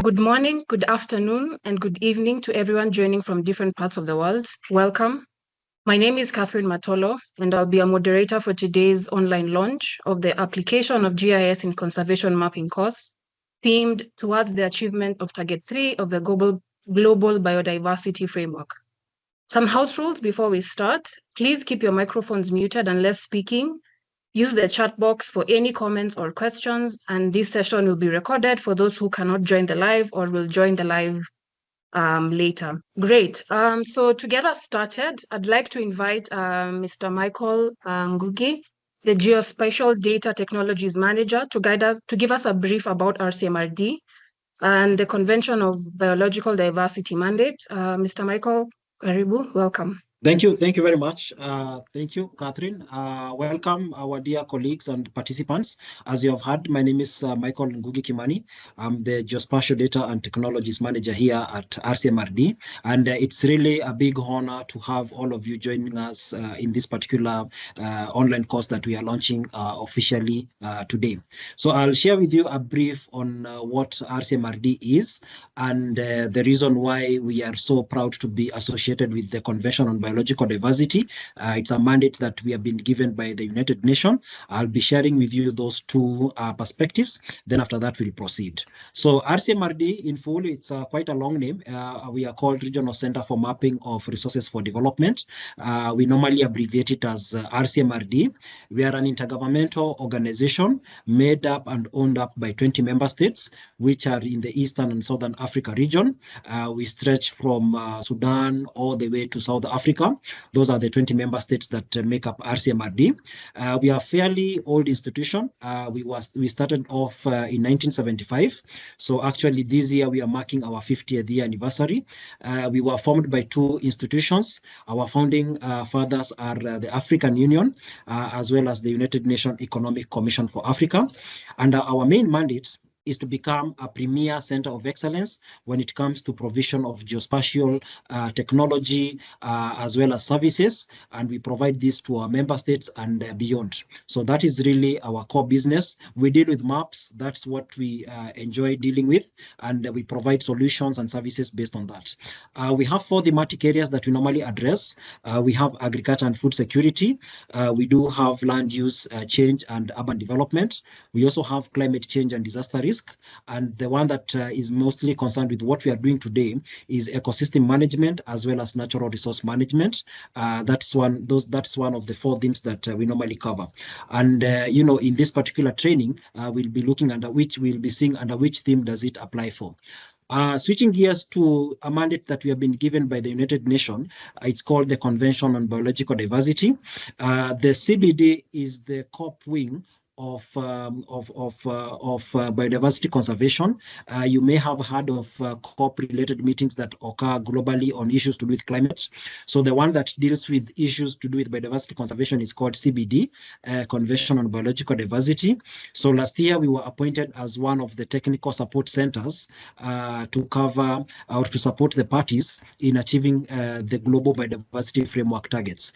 Good morning, good afternoon, and good evening to everyone joining from different parts of the world. Welcome. My name is Catherine Matolo, and I'll be a moderator for today's online launch of the Application of GIS in Conservation Mapping course, themed towards the achievement of Target 3 of the Global Biodiversity Framework. Some house rules before we start. Please keep your microphones muted unless speaking. Use the chat box for any comments or questions, and this session will be recorded for those who cannot join the live or will join the live later. Great. So to get us started, I'd like to invite Mr. Michael Ngugi, the Geospatial Data Technologies Manager, to give us a brief about RCMRD and the Convention of Biological Diversity Mandate. Mr. Michael, karibu, welcome. Thank you very much. Thank you, Catherine. Welcome, our dear colleagues and participants. As you have heard, my name is Michael Ngugi Kimani. I'm the Geospatial Data and Technologies Manager here at RCMRD, and it's really a big honor to have all of you joining us in this particular online course that we are launching officially today. So I'll share with you a brief on what RCMRD is and the reason why we are so proud to be associated with the Convention on Biological Diversity. It's a mandate that we have been given by the United Nations. I'll be sharing with you those two perspectives. Then after that, we'll proceed. So RCMRD in full, it's quite a long name. We are called Regional Center for Mapping of Resources for Development. We normally abbreviate it as RCMRD. We are an intergovernmental organization made up and owned up by 20 member states, which are in the Eastern and Southern Africa region. We stretch from Sudan all the way to South Africa. Those are the 20 member states that make up RCMRD. We are a fairly old institution. We started off in 1975. So actually this year we are marking our 50th year anniversary. We were formed by two institutions. Our founding fathers are the African Union, as well as the United Nations Economic Commission for Africa. And our main mandate is to become a premier center of excellence when it comes to provision of geospatial technology as well as services, and we provide this to our member states and beyond. So that is really our core business. We deal with maps. That's what we enjoy dealing with, and we provide solutions and services based on that. We have 4 thematic areas that we normally address. We have agriculture and food security. We do have land use change and urban development. We also have climate change and disaster risk. And the one that is mostly concerned with what we are doing today is ecosystem management as well as natural resource management. That's one of the 4 themes that we normally cover. And in this particular training, we'll be looking under which we'll be seeing under which theme does it apply for. Switching gears to a mandate that we have been given by the United Nations, it's called the Convention on Biological Diversity. The CBD is the COP wing of biodiversity conservation. You may have heard of COP-related meetings that occur globally on issues to do with climate. So the one that deals with issues to do with biodiversity conservation is called CBD, Convention on Biological Diversity. So last year we were appointed as one of the technical support centers to cover or to support the parties in achieving the global biodiversity framework targets.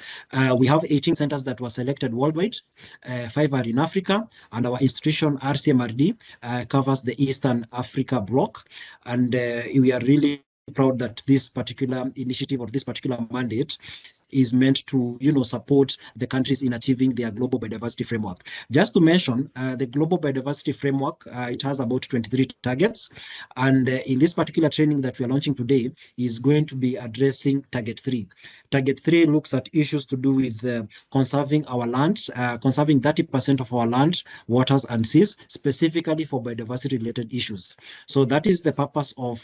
We have 18 centers that were selected worldwide. 5 are in Africa, and our institution RCMRD covers the Eastern Africa bloc, and we are really proud that this particular initiative or this particular mandate is meant to, support the countries in achieving their global biodiversity framework. Just to mention, the global biodiversity framework, it has about 23 targets. And in this particular training that we are launching today is going to be addressing Target 3. Target 3 looks at issues to do with conserving our land, conserving 30% of our land, waters and seas, specifically for biodiversity related issues. So that is the purpose of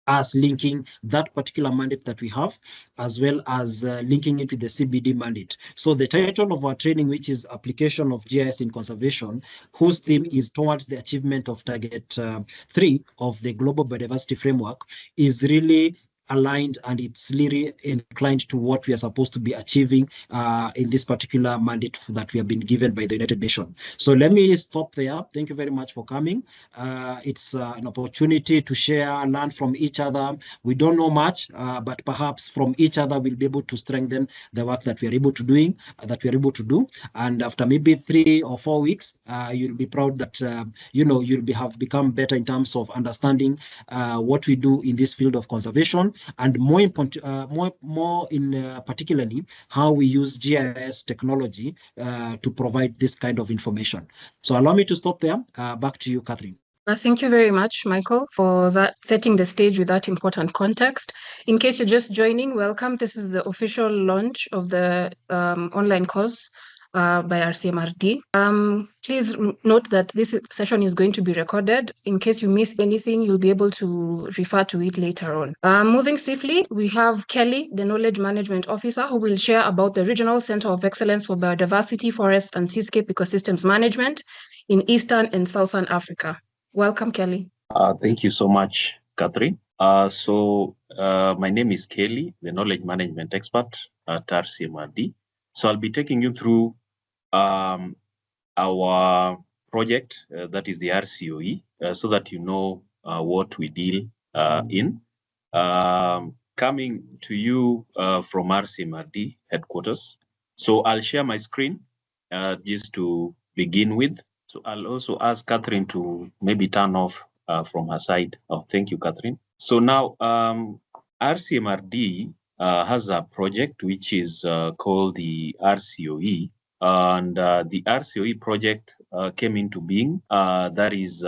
us linking that particular mandate that we have, as well as linking it with the CBD mandate. So the title of our training, which is Application of GIS in Conservation, whose theme is towards the achievement of Target 3 of the Global Biodiversity Framework, is really aligned and it's really inclined to what we are supposed to be achieving in this particular mandate that we have been given by the United Nations. So let me stop there. Thank you very much for coming. It's an opportunity to share, learn from each other. We don't know much, but perhaps from each other we'll be able to strengthen the work that we are able to do. And after maybe 3 or 4 weeks, you'll be proud that you'll have become better in terms of understanding what we do in this field of conservation, and more particularly how we use GIS technology to provide this kind of information. So allow me to stop there. Back to you, Catherine. Thank you very much, Michael, for that, setting the stage with that important context. In case you're just joining, welcome. This is the official launch of the online course by RCMRD. Please note that this session is going to be recorded. In case you miss anything, you'll be able to refer to it later on. Moving swiftly, we have Kelly, the Knowledge Management Officer, who will share about the Regional Center of Excellence for Biodiversity, Forest and Seascape Ecosystems Management in Eastern and Southern Africa. Welcome, Kelly. Thank you so much, Catherine. My name is Kelly, the Knowledge Management Expert at RCMRD. So I'll be taking you through our project, that is the RCOE, so that you know what we deal in. Coming to you from RCMRD headquarters. So I'll share my screen just to begin with. So I'll also ask Catherine to maybe turn off from her side. Oh, thank you, Catherine. So now RCMRD has a project which is called the RCOE. And the RCOE project came into being, that is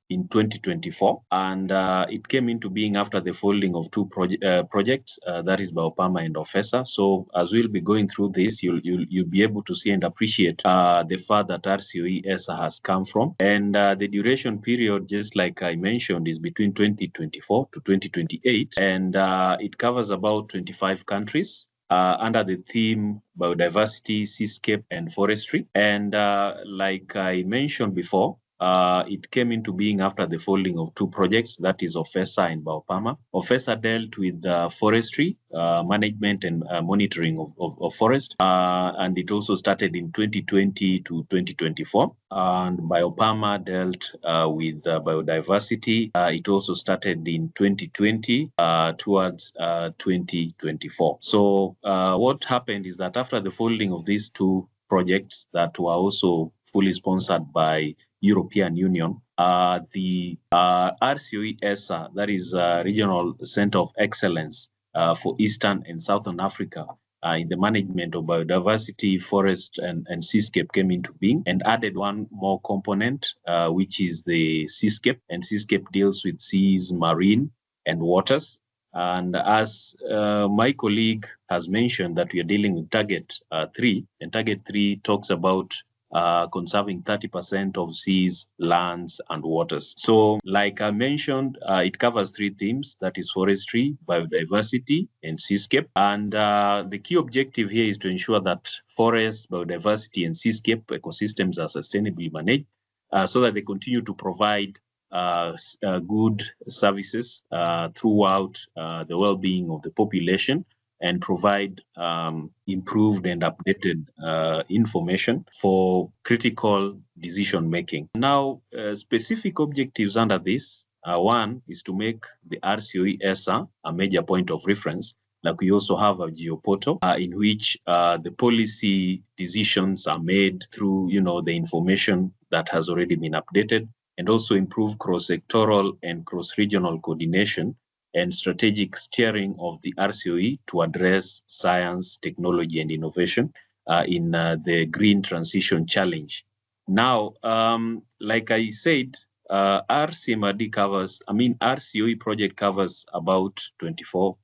in 2024. And it came into being after the folding of two projects, that is Biopama and OFESA. So as we'll be going through this, you'll be able to see and appreciate the fact that RCE-ESA has come from. And the duration period, just like I mentioned, is between 2024 to 2028. And it covers about 25 countries. Under the theme Biodiversity, Seascape, and Forestry. And like I mentioned before, it came into being after the folding of two projects, that is OFESA and Biopama. OFESA dealt with forestry, management and monitoring of forest, and it also started in 2020 to 2024. And Biopama dealt with biodiversity. It also started in 2020 towards 2024. So what happened is that after the folding of these two projects that were also fully sponsored by European Union, the RCE-ESA, that is Regional Center of Excellence for Eastern and Southern Africa in the management of biodiversity, forest and seascape came into being and added one more component, which is the seascape. And seascape deals with seas, marine and waters. And as my colleague has mentioned that we are dealing with Target 3, and Target 3 talks about conserving 30% of seas, lands, and waters. So like I mentioned, it covers three themes, that is forestry, biodiversity, and seascape. And the key objective here is to ensure that forest, biodiversity, and seascape ecosystems are sustainably managed so that they continue to provide good services throughout the well-being of the population and provide improved and updated information for critical decision making. Now, specific objectives under this, one is to make the RCE-ESA a major point of reference. Like we also have a geoportal in which the policy decisions are made through, the information that has already been updated, and also improve cross-sectoral and cross-regional coordination and strategic steering of the RCOE to address science, technology, and innovation in the green transition challenge. Now, like I said, RCMRD RCOE project covers about 24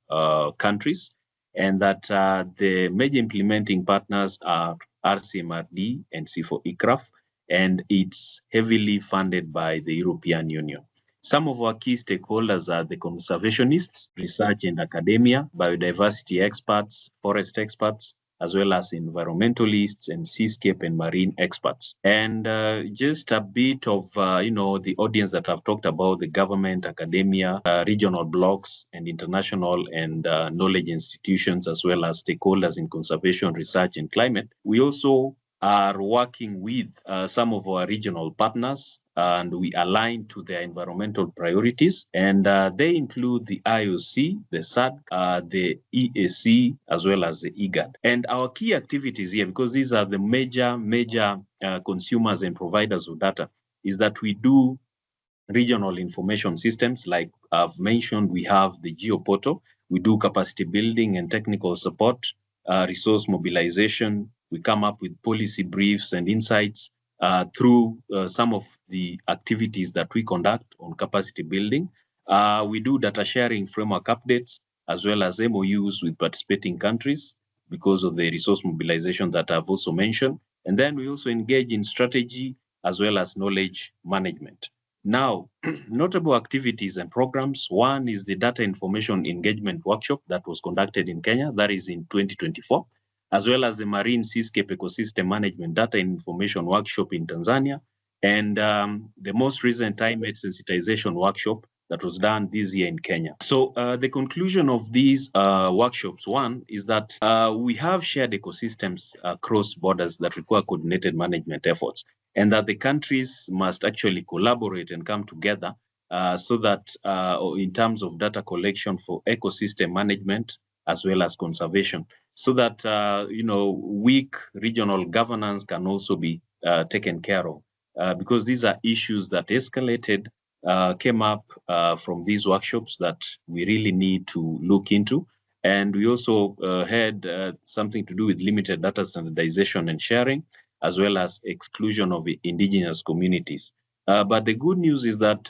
countries, and that the major implementing partners are RCMRD and C4ICRAF, and it's heavily funded by the European Union. Some of our key stakeholders are the conservationists, research and academia, biodiversity experts, forest experts, as well as environmentalists and seascape and marine experts. And just a bit of, the audience that I've talked about, the government, academia, regional blocs, and international and knowledge institutions, as well as stakeholders in conservation, research, and climate. We also are working with some of our regional partners, and we align to their environmental priorities. And they include the IOC, the SADC, the EAC, as well as the IGAD. And our key activities here, because these are the major consumers and providers of data, is that we do regional information systems. Like I've mentioned, we have the GeoPortal. We do capacity building and technical support, resource mobilization. We come up with policy briefs and insights through some of the activities that we conduct on capacity building. We do data sharing framework updates, as well as MOUs with participating countries because of the resource mobilization that I've also mentioned. And then we also engage in strategy as well as knowledge management. Now, notable activities and programs. One is the Data Information Engagement Workshop that was conducted in Kenya, that is in 2024, as well as the Marine Seascape Ecosystem Management Data Information Workshop in Tanzania, and the most recent climate sensitization workshop that was done this year in Kenya. So the conclusion of these workshops, one, is that we have shared ecosystems across borders that require coordinated management efforts, and that the countries must actually collaborate and come together so that in terms of data collection for ecosystem management as well as conservation, so that weak regional governance can also be taken care of, because these are issues that escalated, came up from these workshops that we really need to look into. And we also had something to do with limited data standardization and sharing, as well as exclusion of indigenous communities. But the good news is that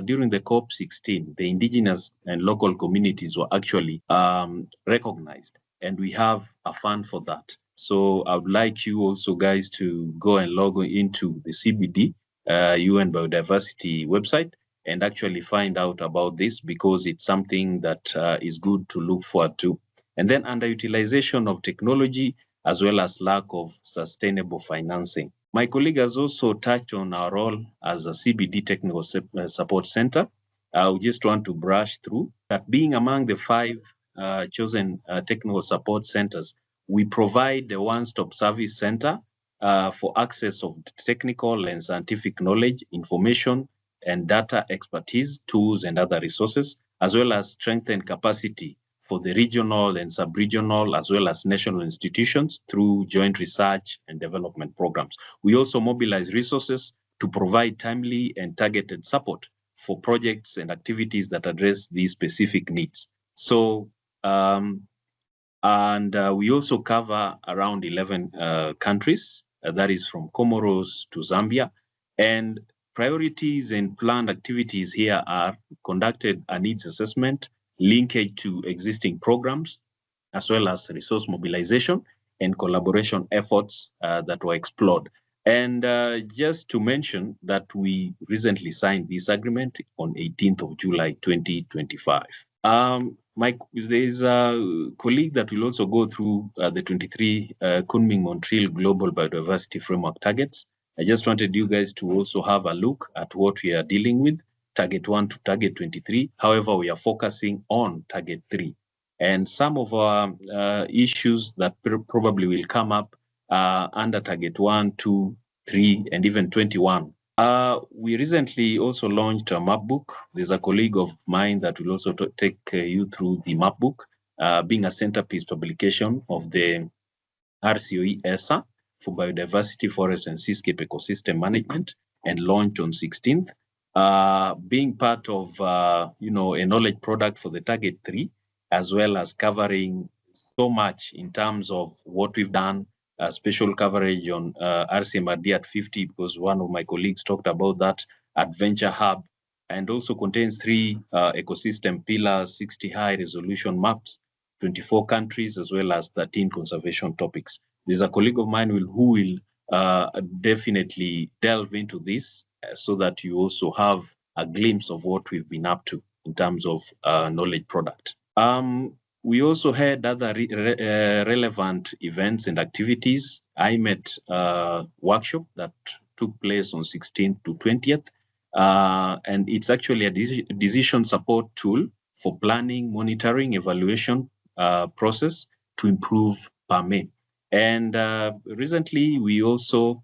during the COP16, the indigenous and local communities were actually recognized, and we have a fund for that. So I would like you also guys to go and log into the CBD UN Biodiversity website and actually find out about this, because it's something that is good to look forward to. And then underutilization of technology, as well as lack of sustainable financing. My colleague has also touched on our role as a CBD Technical Support Center. I just want to brush through that. Being among the 5 chosen technical support centers, we provide the one-stop service center for access of technical and scientific knowledge, information, and data expertise, tools, and other resources, as well as strengthen capacity for the regional and sub-regional, as well as national institutions through joint research and development programs. We also mobilize resources to provide timely and targeted support for projects and activities that address these specific needs. So, we also cover around 11 countries, that is from Comoros to Zambia. And priorities and planned activities here are conducted a needs assessment, linkage to existing programs, as well as resource mobilization and collaboration efforts that were explored. And just to mention that we recently signed this agreement on 18th of July, 2025. There is a colleague that will also go through the 23 Kunming-Montreal Global Biodiversity Framework targets. I just wanted you guys to also have a look at what we are dealing with, Target 1 to Target 23. However, we are focusing on Target 3. And some of our issues that probably will come up under Target 1, 2, 3, and even 21. We recently also launched a map book. There's a colleague of mine that will also take you through the map book, being a centerpiece publication of the RCE-ESA for biodiversity, forest, and seascape ecosystem management, and launched on 16th. Being part of a knowledge product for the Target 3, as well as covering so much in terms of what we've done, special coverage on RCMRD at 50, because one of my colleagues talked about that, Adventure Hub, and also contains 3 ecosystem pillars, 60 high resolution maps, 24 countries, as well as 13 conservation topics. There's a colleague of mine who will definitely delve into this so that you also have a glimpse of what we've been up to in terms of knowledge product. We also had other relevant events and activities. IMET workshop that took place on 16th to 20th. And it's actually a decision support tool for planning, monitoring, evaluation process to improve PAME. And recently, we also,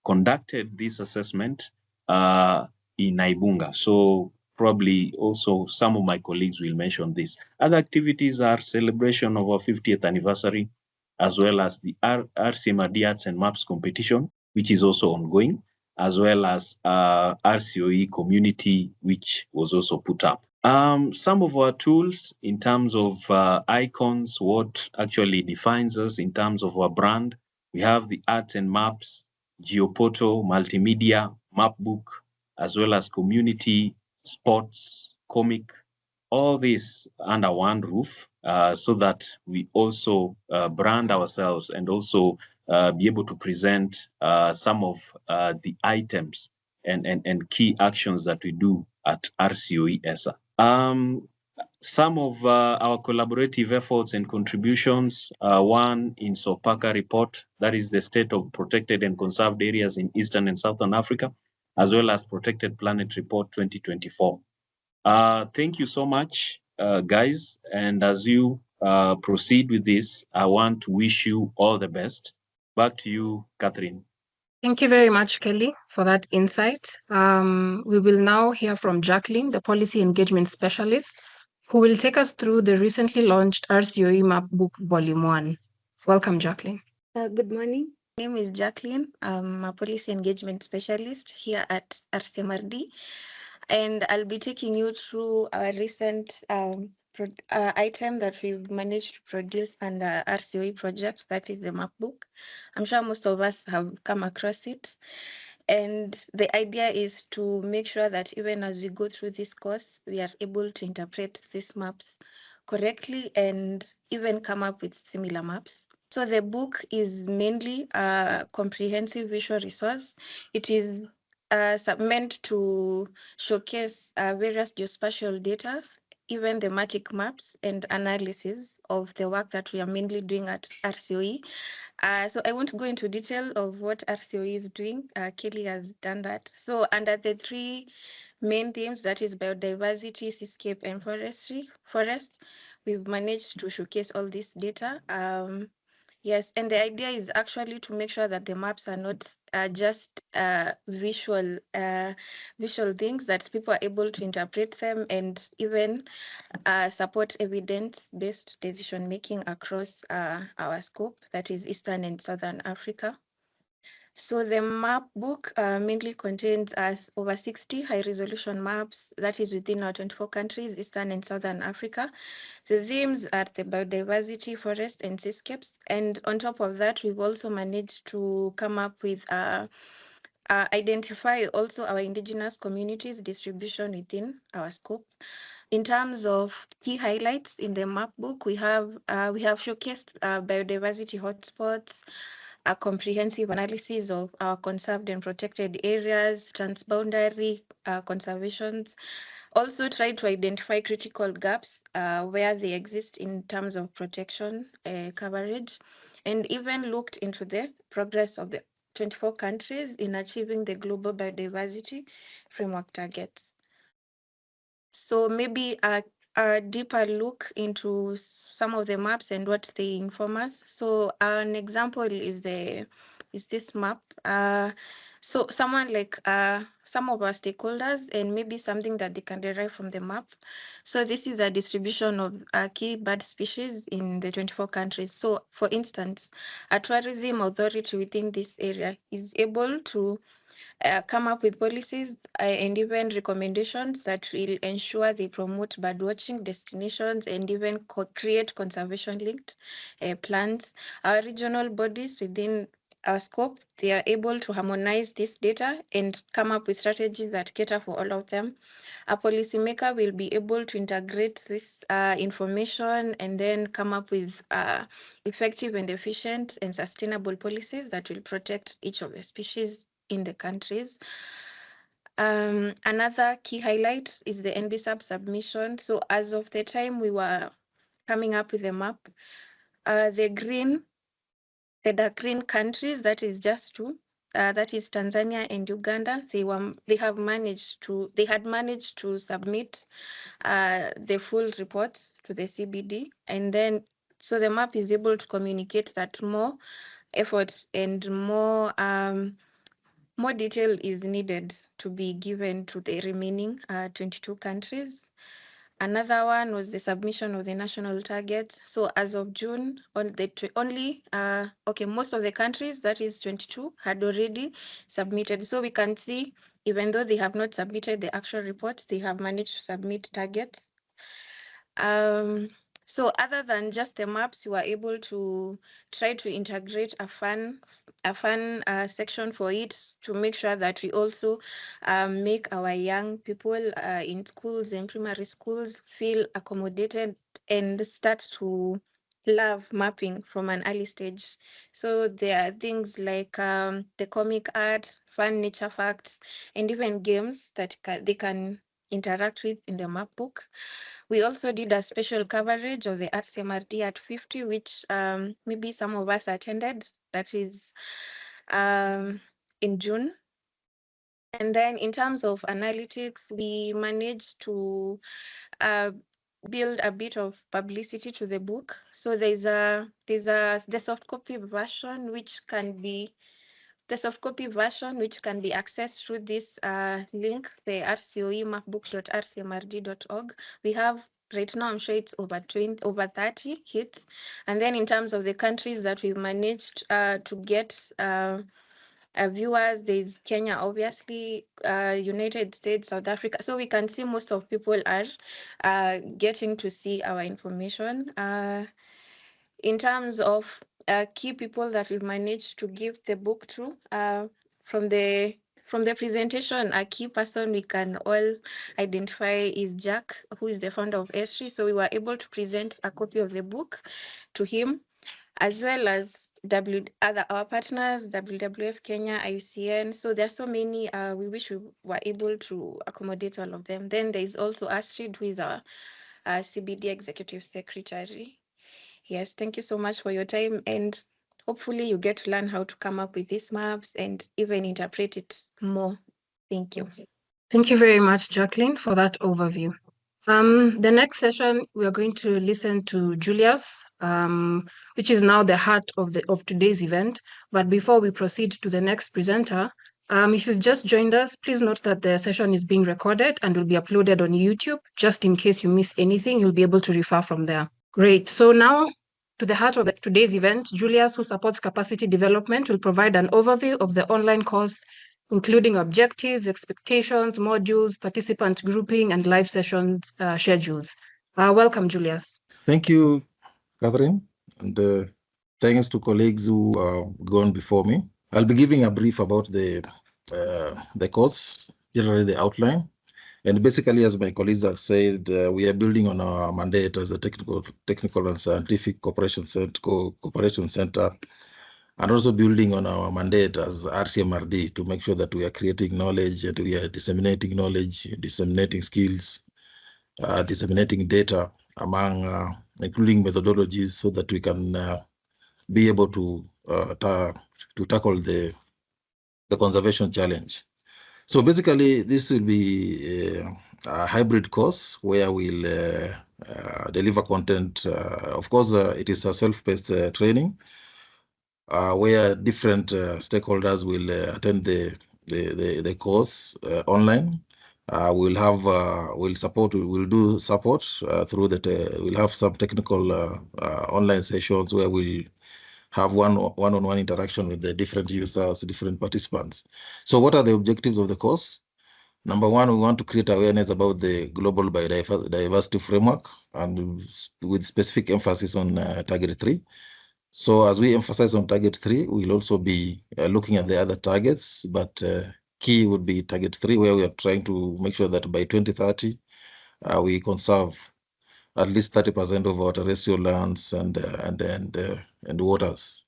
conducted this assessment in Naibunga. So probably also some of my colleagues will mention this. Other activities are celebration of our 50th anniversary, as well as the RCMRD Arts and Maps competition, which is also ongoing, as well as RCOE community, which was also put up. Some of our tools in terms of icons, what actually defines us in terms of our brand, we have the Arts and Maps, Geoportal, Multimedia, Mapbook, as well as community, sports, comic, all this under one roof, so that we also brand ourselves and also be able to present some of the items and key actions that we do at RCE-ESA. Some of our collaborative efforts and contributions, one in SOPACA report, that is the state of protected and conserved areas in Eastern and Southern Africa, as well as Protected Planet Report 2024. Thank you so much, guys. And as you proceed with this, I want to wish you all the best. Back to you, Catherine. Thank you very much, Kelly, for that insight. We will now hear from Jacqueline, the Policy Engagement Specialist, who will take us through the recently launched RCOE Mapbook Volume 1. Welcome, Jacqueline. Good morning. My name is Jacqueline. I'm a Policy Engagement Specialist here at RCMRD, and I'll be taking you through our recent item that we've managed to produce under RCOE projects, that is the Mapbook. I'm sure most of us have come across it. And the idea is to make sure that even as we go through this course, we are able to interpret these maps correctly and even come up with similar maps. So the book is mainly a comprehensive visual resource. It is meant to showcase various geospatial data, even thematic maps and analysis of the work that we are mainly doing at RCOE. So I won't go into detail of what RCOE is doing. Kelly has done that. So under the three main themes, that is biodiversity, seascape, and forest, we've managed to showcase all this data. Yes, and the idea is actually to make sure that the maps are not just visual things, that people are able to interpret them and even support evidence-based decision-making across our scope, that is Eastern and Southern Africa. So the map book mainly contains over 60 high-resolution maps, that is within our 24 countries, Eastern and Southern Africa. The themes are the biodiversity, forest, and seascapes. And on top of that, we've also managed to come up with identify also our indigenous communities distribution within our scope. In terms of key highlights in the map book, we have showcased biodiversity hotspots, a comprehensive analysis of our conserved and protected areas, transboundary conservations. Also tried to identify critical gaps where they exist in terms of protection coverage, and even looked into the progress of the 24 countries in achieving the global biodiversity framework targets. So maybe a deeper look into some of the maps and what they inform us. So an example is this map. So someone like some of our stakeholders and maybe something that they can derive from the map. So this is a distribution of key bird species in the 24 countries. So for instance, a tourism authority within this area is able to come up with policies and even recommendations that will ensure they promote birdwatching destinations and even create conservation-linked plans. Our regional bodies within our scope, they are able to harmonize this data and come up with strategies that cater for all of them. A policymaker will be able to integrate this information and then come up with effective and efficient and sustainable policies that will protect each of the species in the countries. Another key highlight is the NBSUB submission. So as of the time we were coming up with a map. The dark green countries, that is just two, that is Tanzania and Uganda. They had managed to submit the full reports to the CBD, and then so the map is able to communicate that more effort and more detail is needed to be given to the remaining 22 countries. Another one was the submission of the national targets. So as of June, most of the countries, that is 22, had already submitted. So we can see, even though they have not submitted the actual reports, they have managed to submit targets. So other than just the maps, we were able to try to integrate a fun section for it to make sure that we also make our young people in schools and primary schools feel accommodated and start to love mapping from an early stage. So there are things like the comic art, fun nature facts, and even games that they can interact with in the map book. We also did a special coverage of the RCMRD at 50, which maybe some of us attended. That is in June. And then in terms of analytics, we managed to build a bit of publicity to the book. So there's the soft copy version, which can be accessed through this link, the rcoemapbook.rcmrd.org. We have right now, I'm sure it's over 30 hits. And then in terms of the countries that we've managed to get viewers, there's Kenya, obviously, United States, South Africa. So we can see most of people are getting to see our information. In terms of key people that we've managed to give the book to, from the presentation, a key person we can all identify is Jack, who is the founder of Esri. So we were able to present a copy of the book to him, as well as our partners, WWF Kenya, IUCN. So there are so many, we wish we were able to accommodate all of them. Then there is also Astrid, who is our CBD Executive Secretary. Yes, thank you so much for your time, and hopefully you get to learn how to come up with these maps and even interpret it more. Thank you. Thank you very much, Jacqueline, for that overview. The next session, we are going to listen to Julius, which is now the heart of today's event. But before we proceed to the next presenter, if you've just joined us, please note that the session is being recorded and will be uploaded on YouTube. Just in case you miss anything, you'll be able to refer from there. Great. So now, to the heart of today's event, Julius, who supports capacity development, will provide an overview of the online course, including objectives, expectations, modules, participant grouping, and live session schedules. Welcome, Julius. Thank you, Catherine, and thanks to colleagues who have gone before me. I'll be giving a brief about the course, generally the outline. And basically, as my colleagues have said, we are building on our mandate as a technical and scientific cooperation center, and also building on our mandate as RCMRD to make sure that we are creating knowledge and we are disseminating knowledge, disseminating skills, disseminating data among, including methodologies, so that we can be able to tackle the conservation challenge. So basically, this will be a hybrid course where we'll deliver content. Of course, it is a self-paced training where different stakeholders will attend the course online. We'll do support through that. We'll have some technical online sessions where we'll have one-on-one interaction with the different users, different participants. So what are the objectives of the course? Number one, we want to create awareness about the global biodiversity framework, and with specific emphasis on target 3. So as we emphasize on target 3, we'll also be looking at the other targets, but key would be target 3, where we are trying to make sure that by 2030, we conserve at least 30% of our terrestrial lands and waters.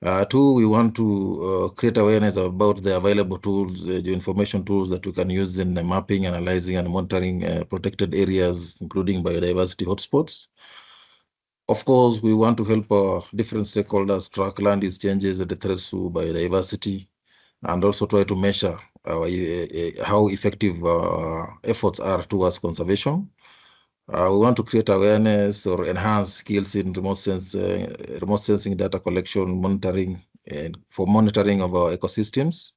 2, we want to create awareness about the available tools, the information tools that we can use in the mapping, analyzing, and monitoring protected areas, including biodiversity hotspots. Of course, we want to help different stakeholders track land use changes and the threats to biodiversity, and also try to measure how effective efforts are towards conservation. We want to create awareness or enhance skills in remote sensing data collection, monitoring, and for monitoring of our ecosystems.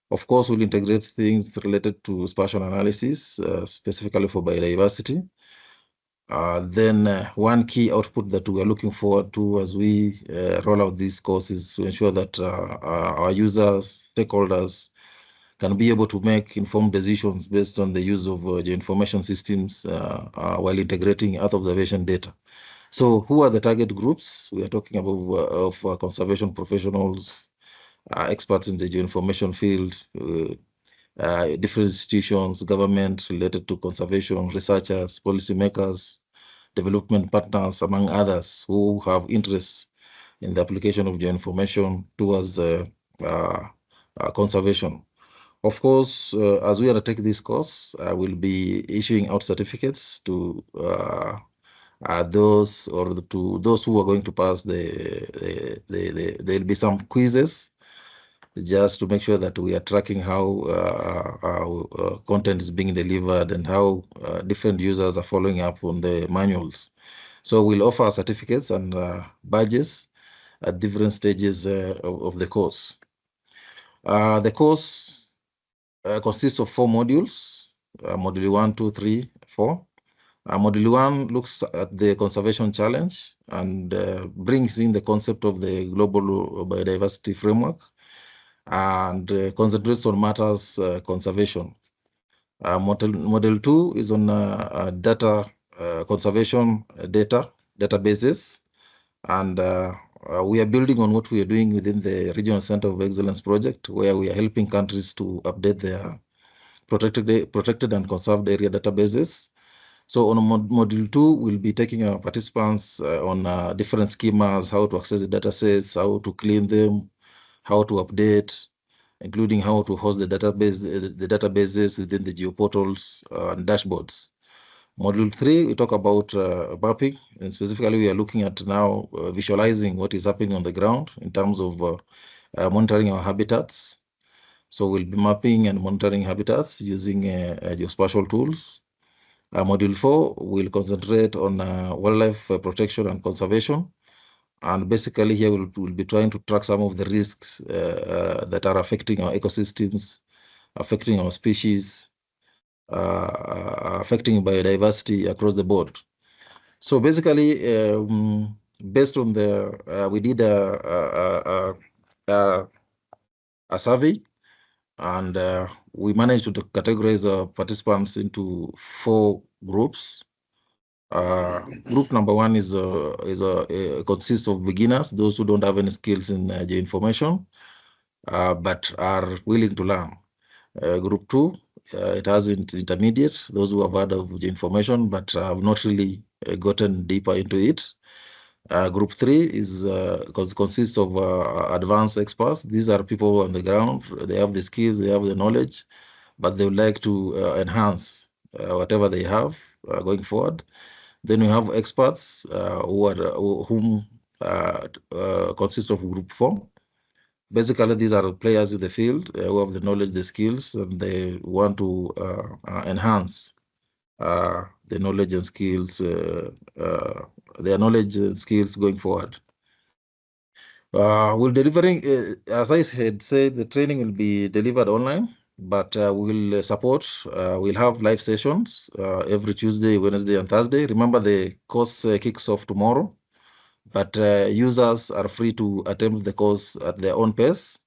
Of course, we'll integrate things related to spatial analysis, specifically for biodiversity. Then one key output that we are looking forward to as we roll out these courses to ensure that our users, stakeholders, can be able to make informed decisions based on the use of geoinformation systems while integrating Earth observation data. So who are the target groups? We are talking about of conservation professionals, experts in the geoinformation field, different institutions, government related to conservation, researchers, policymakers, development partners, among others, who have interests in the application of geoinformation towards conservation. Of course, as we undertake this course, I will be issuing out certificates to those who are going to pass. There'll be some quizzes just to make sure that we are tracking how our content is being delivered and how different users are following up on the manuals. So we'll offer certificates and badges at different stages of the course. The course consists of 4 modules, module 1, 2, 3, 4. Module 1 looks at the conservation challenge and brings in the concept of the global biodiversity framework and concentrates on matters conservation. Module 2 is on data conservation databases, and we are building on what we are doing within the Regional Center of Excellence project, where we are helping countries to update their protected and conserved area databases. So on module 2, we'll be taking our participants on different schemas, how to access the data sets, how to clean them, how to update, including how to host the databases within the geoportals and dashboards. Module 3, we talk about mapping, and specifically we are looking at now visualizing what is happening on the ground in terms of monitoring our habitats. So we'll be mapping and monitoring habitats using geospatial tools. Module 4 will concentrate on wildlife protection and conservation. And basically here we'll be trying to track some of the risks that are affecting our ecosystems, affecting our species, affecting biodiversity across the board. So basically, based on we did a survey, and we managed to categorize our participants into 4 groups. Group number 1 consists of beginners, those who don't have any skills in geoinformation, but are willing to learn. Group 2, it has intermediates, those who have heard of geoinformation but have not really gotten deeper into it. Group 3 consists of advanced experts. These are people on the ground. They have the skills, they have the knowledge, but they would like to enhance whatever they have going forward. Then we have experts whom consist of group 4. Basically, these are players in the field who have the knowledge, the skills, and they want to enhance the knowledge and skills, their knowledge and skills going forward. We're delivering, as I had said, the training will be delivered online, but we'll support, we'll have live sessions every Tuesday, Wednesday, and Thursday. Remember, the course kicks off tomorrow, but users are free to attempt the course at their own pace.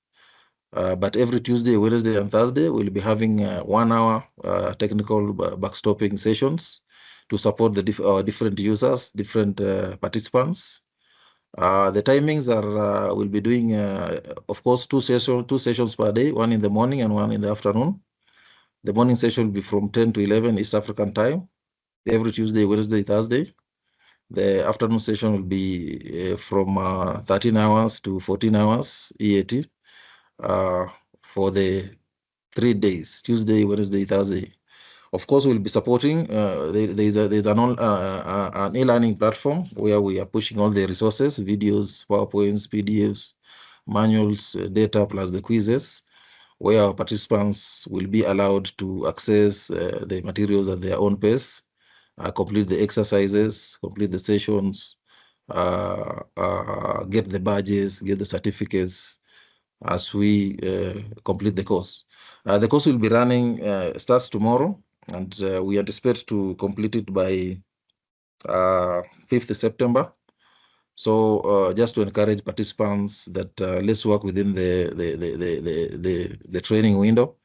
But every Tuesday, Wednesday, and Thursday, we'll be having 1-hour technical backstopping sessions to support the different users, different participants. The timings are, we'll be doing, of course, two sessions per day, one in the morning and one in the afternoon. The morning session will be from 10 to 11 East African time, every Tuesday, Wednesday, Thursday. The afternoon session will be from 13 hours to 14 hours EAT for the 3 days, Tuesday, Wednesday, Thursday. Of course, we'll be supporting. There's an e-learning platform where we are pushing all the resources, videos, PowerPoints, PDFs, manuals, data, plus the quizzes, where our participants will be allowed to access the materials at their own pace, complete the exercises, complete the sessions, get the badges, get the certificates as we complete the course. The course will be running, starts tomorrow, and we anticipate to complete it by 5th September. So just to encourage participants that let's work within the training window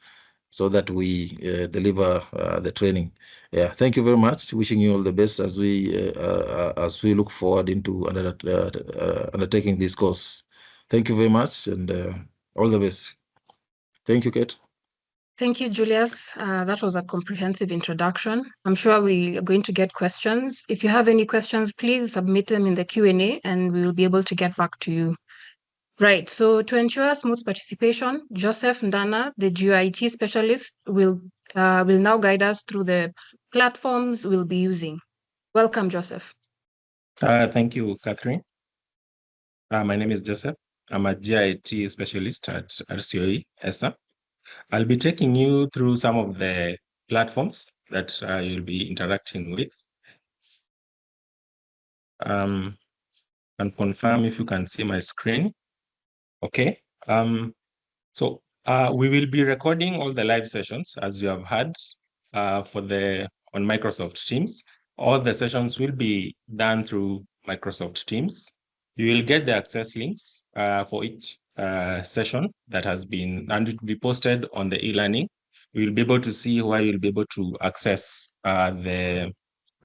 so that we deliver the training. Yeah, thank you very much. Wishing you all the best as we look forward into undertaking this course. Thank you very much, and all the best. Thank you, Kate. Thank you, Julius. That was a comprehensive introduction. I'm sure we are going to get questions. If you have any questions, please submit them in the Q&A and we will be able to get back to you. Right, so to ensure smooth participation, Joseph Ndana, the GIT specialist, will now guide us through the platforms we'll be using. Welcome, Joseph. Thank you, Catherine. My name is Joseph. I'm a GIT specialist at RCE-ESA. I'll be taking you through some of the platforms that you'll be interacting with. And confirm if you can see my screen. Okay. So we will be recording all the live sessions, as you have heard, on Microsoft Teams. All the sessions will be done through Microsoft Teams. You will get the access links for each session that has been, and it will be posted on the e-learning. You will be able to see where you'll be able to access the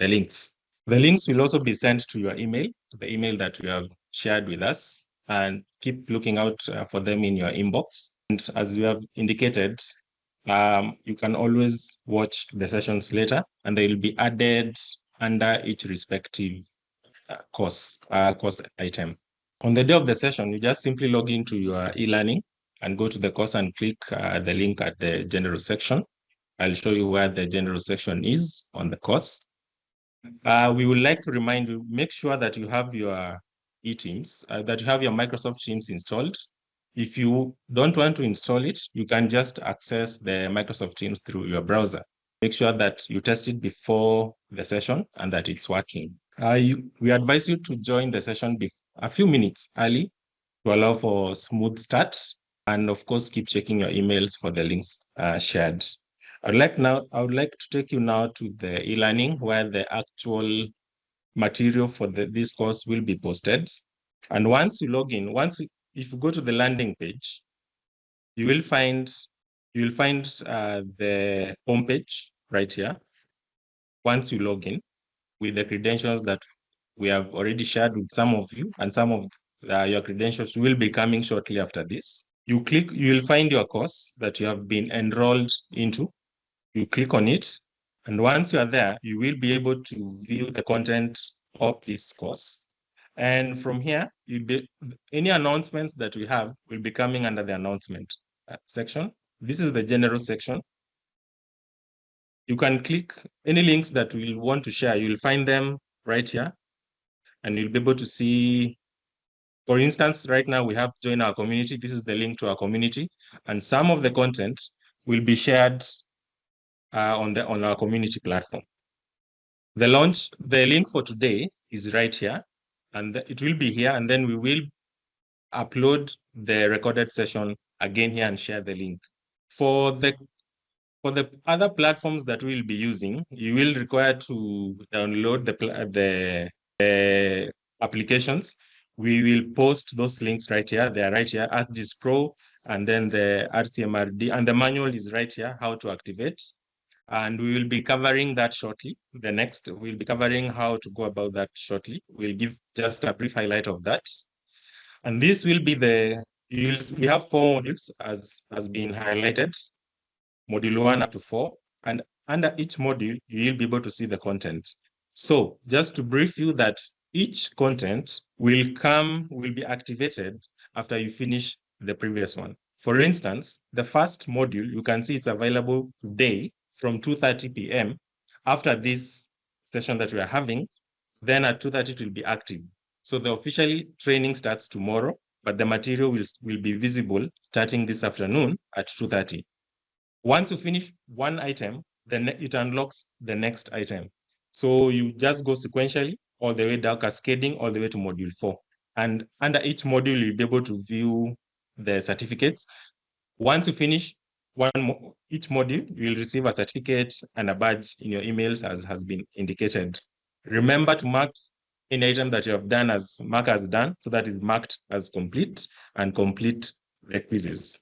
links. The links will also be sent to your email, the email that you have shared with us, and keep looking out for them in your inbox. And as you have indicated, you can always watch the sessions later, and they will be added under each respective course item. On the day of the session, you just simply log into your e-learning and go to the course and click the link at the general section. I'll show you where the general section is on the course. We would like to remind you, make sure that you have your e-Teams, that you have your Microsoft Teams installed. If you don't want to install it, you can just access the Microsoft Teams through your browser. Make sure that you test it before the session and that it's working. We advise you to join the session a few minutes early to allow for smooth start, and of course, keep checking your emails for the links shared. I would like to take you now to the e-learning where the actual material for this course will be posted. And once you log in, if you go to the landing page, you will find the homepage right here. Once you log in with the credentials that we have already shared with some of you, and some of your credentials will be coming shortly after this. You will find your course that you have been enrolled into. You click on it, and once you are there, you will be able to view the content of this course. And from here, any announcements that we have will be coming under the announcement section. This is the general section. You can click any links that you want to share. You'll find them right here, and you'll be able to see. For instance, right now we have joined our community. This is the link to our community, and some of the content will be shared on our community platform. The link for today is right here, and it will be here, and then we will upload the recorded session again here and share the link. For the other platforms that we'll be using, you will require to download the applications. We will post those links right here. They are right here, ArcGIS Pro, and then the RCMRD, and the manual is right here, how to activate. And we will be covering that shortly. We'll be covering how to go about that shortly. We'll give just a brief highlight of that. And this will be we have 4 modules as being highlighted, module 1 up to 4. And under each module, you'll be able to see the content. So just to brief you that each content will be activated after you finish the previous one. For instance, the first module, you can see it's available today from 2:30 p.m. After this session that we are having, then at 2:30 it will be active. So the officially training starts tomorrow, but the material will be visible starting this afternoon at 2:30. Once you finish one item, then it unlocks the next item. So you just go sequentially all the way down, cascading all the way to module 4. And under each module, you'll be able to view the certificates. Once you finish each module, you'll receive a certificate and a badge in your emails as has been indicated. Remember to mark any item that you have done as mark as done, so that is marked as complete, and complete the quizzes.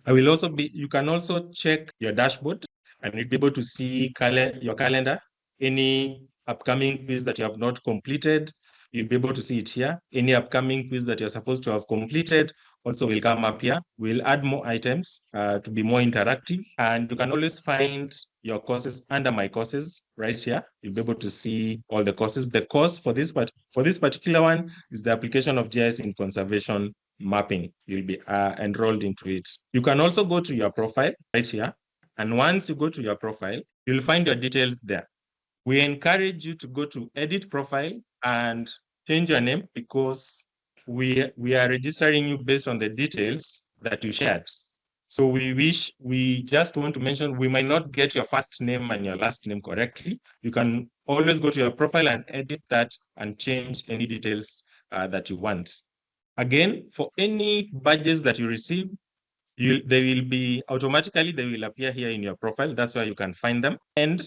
You can also check your dashboard and you'll be able to see your calendar, any upcoming quiz that you have not completed. You'll be able to see it here. Any upcoming quiz that you're supposed to have completed also will come up here. We'll add more items to be more interactive. And you can always find your courses under My Courses right here. You'll be able to see all the courses. The course for this particular one is the Application of GIS in Conservation Mapping. You'll be enrolled into it. You can also go to your profile right here. And once you go to your profile, you'll find your details there. We encourage you to go to Edit Profile and change your name, because we are registering you based on the details that you shared. So we just want to mention, we might not get your first name and your last name correctly. You can always go to your profile and edit that and change any details that you want. Again, for any badges that you receive, they will appear here in your profile. That's where you can find them. And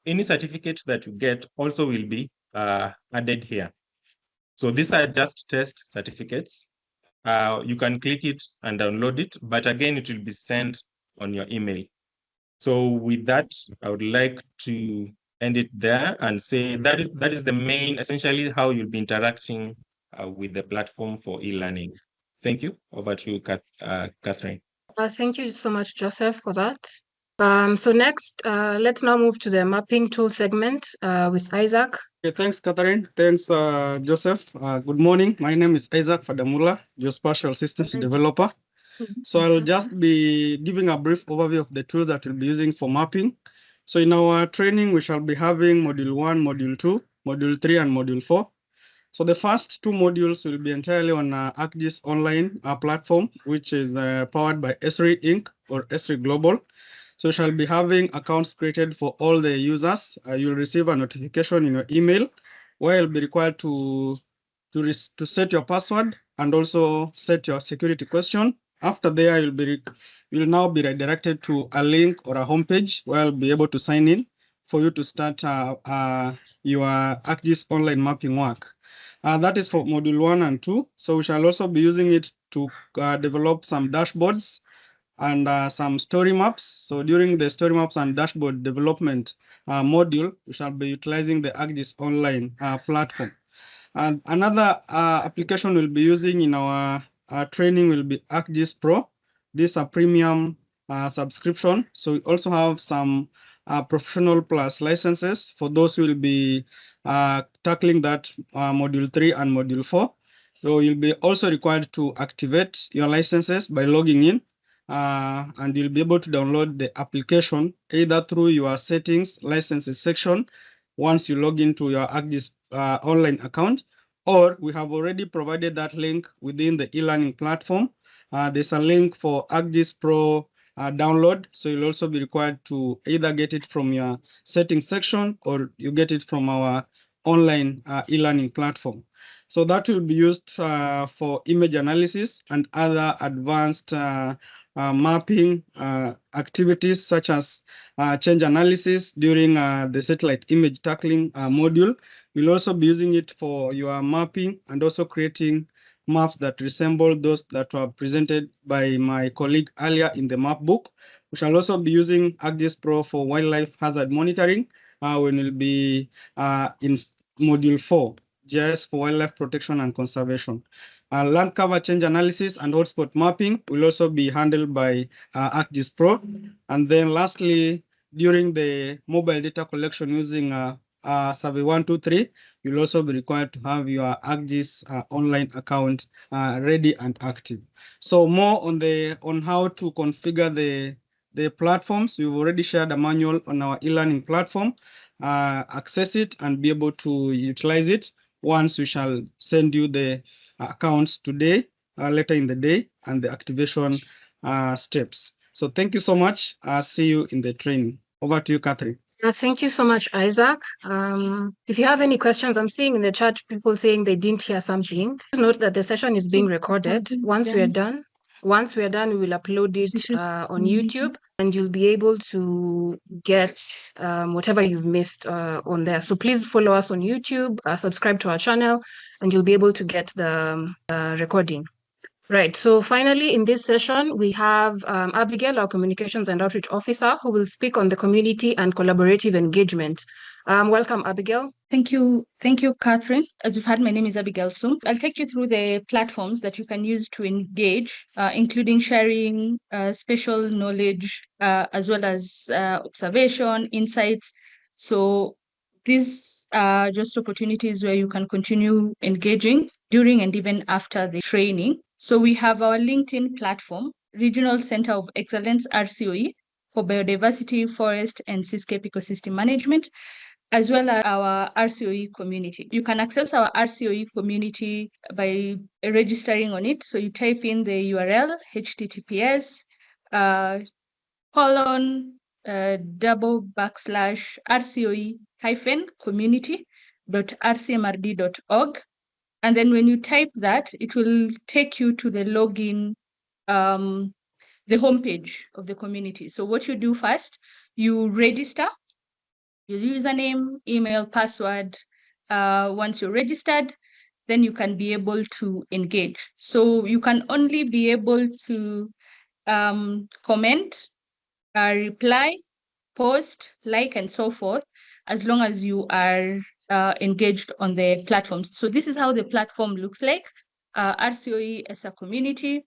any certificates that you get also will be added here. So these are just test certificates. You can click it and download it, but again, it will be sent on your email. So with that, I would like to end it there and say that is the main, essentially, how you'll be interacting with the platform for e-learning. Thank you. Over to you, Catherine. Thank you so much, Joseph, for that. So next, let's now move to the mapping tool segment with Isaac. Okay, thanks, Catherine. Thanks, Joseph. Good morning. My name is Isaac Fadamula, Geospatial Systems Developer. So I'll just be giving a brief overview of the tool that we'll be using for mapping. So in our training, we shall be having Module 1, Module 2, Module 3, and Module 4. So the first two modules will be entirely on ArcGIS online platform, which is powered by Esri Inc. or Esri Global. So you shall be having accounts created for all the users. You'll receive a notification in your email where you'll be required to set your password and also set your security question. After there, you'll now be redirected to a link or a homepage where you'll be able to sign in for you to start your ArcGIS online mapping work. That is for Module 1 and 2. So we shall also be using it to develop some dashboards and some story maps. So during the story maps and dashboard development module, we shall be utilizing the ArcGIS online platform. And another application we'll be using in our training will be ArcGIS Pro. This is a premium subscription. So we also have some professional plus licenses for those who will be tackling that Module 3 and Module 4. So you'll be also required to activate your licenses by logging in. And you'll be able to download the application either through your settings licenses section once you log into your ArcGIS online account, or we have already provided that link within the e-learning platform. There's a link for ArcGIS Pro download, so you'll also be required to either get it from your settings section or you get it from our online e-learning platform. So that will be used for image analysis and other advanced mapping activities such as change analysis during the satellite image tackling module. We'll also be using it for your mapping and also creating maps that resemble those that were presented by my colleague earlier in the map book. We shall also be using ArcGIS Pro for wildlife hazard monitoring when we'll be in Module 4, GIS for wildlife protection and conservation. Land cover change analysis and hotspot mapping will also be handled by ArcGIS Pro. And then lastly, during the mobile data collection using Survey 123, you'll also be required to have your ArcGIS online account ready and active. So more on how to configure the The platforms, we've already shared a manual on our e-learning platform. Access it and be able to utilize it. Once we shall send you the accounts today, later in the day, and the activation steps. So thank you so much. See you in the training. Over to you, Catherine. Thank you so much, Isaac. If you have any questions, I'm seeing in the chat people saying they didn't hear something. Please note that the session is being recorded. Once we are done, we will upload it on YouTube, and you'll be able to get whatever you've missed on there. So please follow us on YouTube, subscribe to our channel, and you'll be able to get the recording. Right. So finally, in this session, we have Abigail, our Communications and Outreach Officer, who will speak on the community and collaborative engagement. Welcome, Abigail. Thank you, Catherine. As you've heard, my name is Abigail Sung. I'll take you through the platforms that you can use to engage, including sharing spatial knowledge, as well as observation, insights. So these are just opportunities where you can continue engaging during and even after the training. So we have our LinkedIn platform, Regional Center of Excellence, RCE, for Biodiversity, Forest, and Seascape Ecosystem Management, as well as our RCE community. You can access our RCE community by registering on it. So you type in the URL, https://rcoe-community.rcmrd.org. And then when you type that, it will take you to the login, the homepage of the community. So what you do first, you register your username, email, password. Once you're registered, then you can be able to engage. So you can only be able to comment, reply, post, like, and so forth, as long as you are engaged on the platforms. So this is how the platform looks like, RCE-ESA community.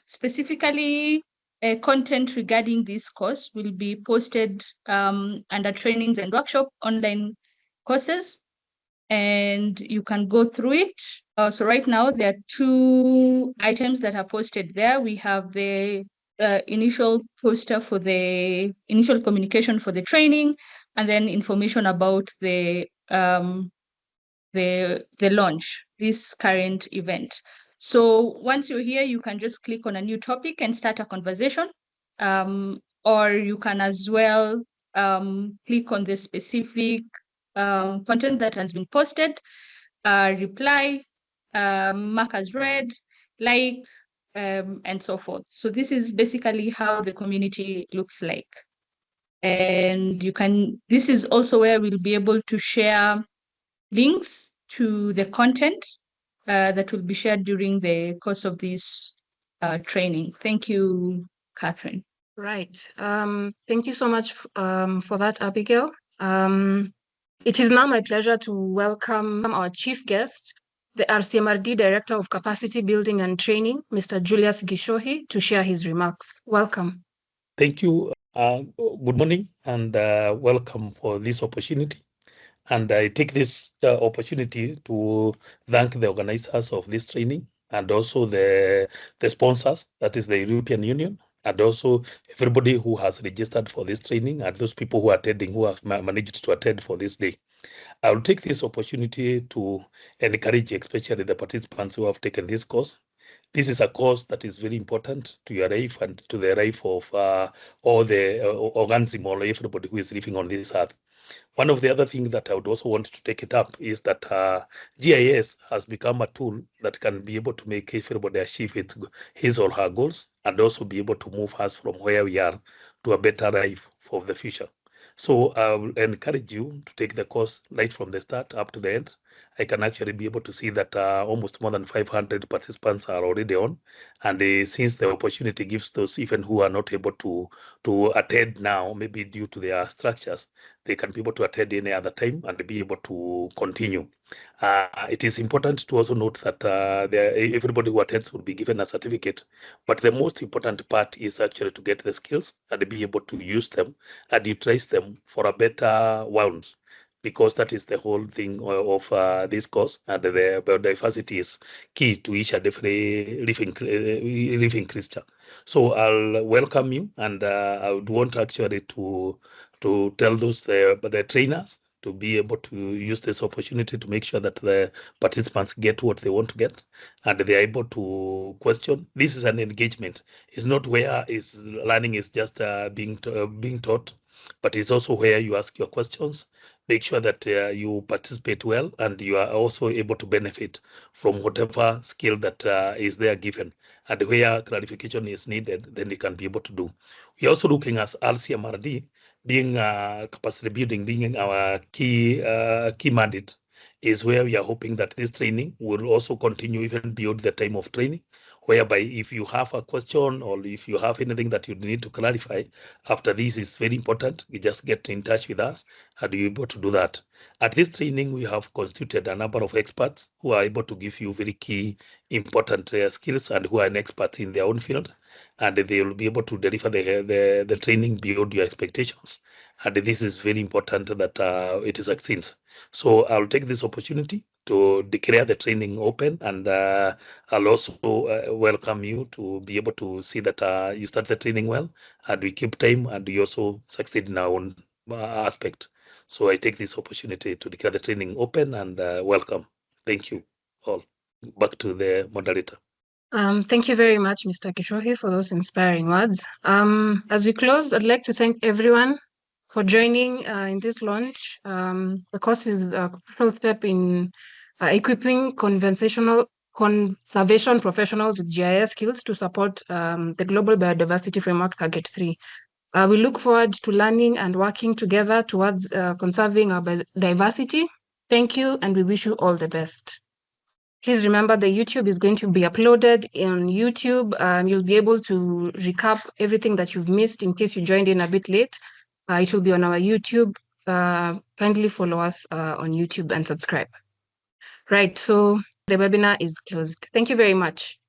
Specifically, content regarding this course will be posted under trainings and workshop online courses, and you can go through it. So right now, there are 2 items that are posted there. We have the initial poster for the initial communication for the training, and then information about the launch, this current event. So once you're here, you can just click on a new topic and start a conversation, or you can as well click on the specific content that has been posted, reply, mark as read, like, and so forth. So this is basically how the community looks like. And this is also where we'll be able to share links to the content that will be shared during the course of this training. Thank you, Catherine. Right. Thank you so much for that, Abigail. It is now my pleasure to welcome our chief guest, the RCMRD Director of Capacity Building and Training, Mr. Julius Gishohi, to share his remarks. Welcome. Thank you. Good morning and welcome for this opportunity. And I take this opportunity to thank the organizers of this training and also the sponsors, that is the European Union, and also everybody who has registered for this training and those people who are attending, who have managed to attend for this day. I will take this opportunity to encourage especially the participants who have taken this course. This is a course that is very important to your life and to the life of all the organism or everybody who is living on this earth. One of the other things that I would also want to take it up is that GIS has become a tool that can be able to make everybody achieve his or her goals and also be able to move us from where we are to a better life for the future. So I will encourage you to take the course right from the start up to the end. I can actually be able to see that almost more than 500 participants are already on. And since the opportunity gives those even who are not able to attend now, maybe due to their structures, they can be able to attend any other time and be able to continue. It is important to also note that everybody who attends will be given a certificate, but the most important part is actually to get the skills and be able to use them and utilize them for a better world. because that is the whole thing of this course, and the biodiversity is key to each and every living creature. So I'll welcome you, and I would want actually to tell those the trainers to be able to use this opportunity to make sure that the participants get what they want to get, and they're able to question. This is an engagement. It's not where learning is just being taught, but it's also where you ask your questions, make sure that you participate well, and you are also able to benefit from whatever skill that is there given. And where clarification is needed, then you can be able to do. We're also looking at RCMRD being capacity building, being our key mandate, is where we are hoping that this training will also continue even beyond the time of training, whereby if you have a question or if you have anything that you need to clarify after this, is very important. You just get in touch with us and you're able to do that. At this training, we have constituted a number of experts who are able to give you very key, important skills, and who are an expert in their own field, and they will be able to deliver the training beyond your expectations. And this is very important that it succeeds. So I'll take this opportunity to declare the training open, and I'll also welcome you to be able to see that you start the training well, and we keep time, and we also succeed in our own aspect. So I take this opportunity to declare the training open, and welcome. Thank you all. Back to the moderator. Thank you very much, Mr. Kishohi, for those inspiring words. As we close, I'd like to thank everyone for joining in this launch. The course is a crucial step in equipping conservation professionals with GIS skills to support the Global Biodiversity Framework Target 3. We look forward to learning and working together towards conserving our biodiversity. Thank you, and we wish you all the best. Please remember the YouTube is going to be uploaded on YouTube. You'll be able to recap everything that you've missed in case you joined in a bit late. It will be on our YouTube. Kindly follow us on YouTube and subscribe. Right, so the webinar is closed. Thank you very much.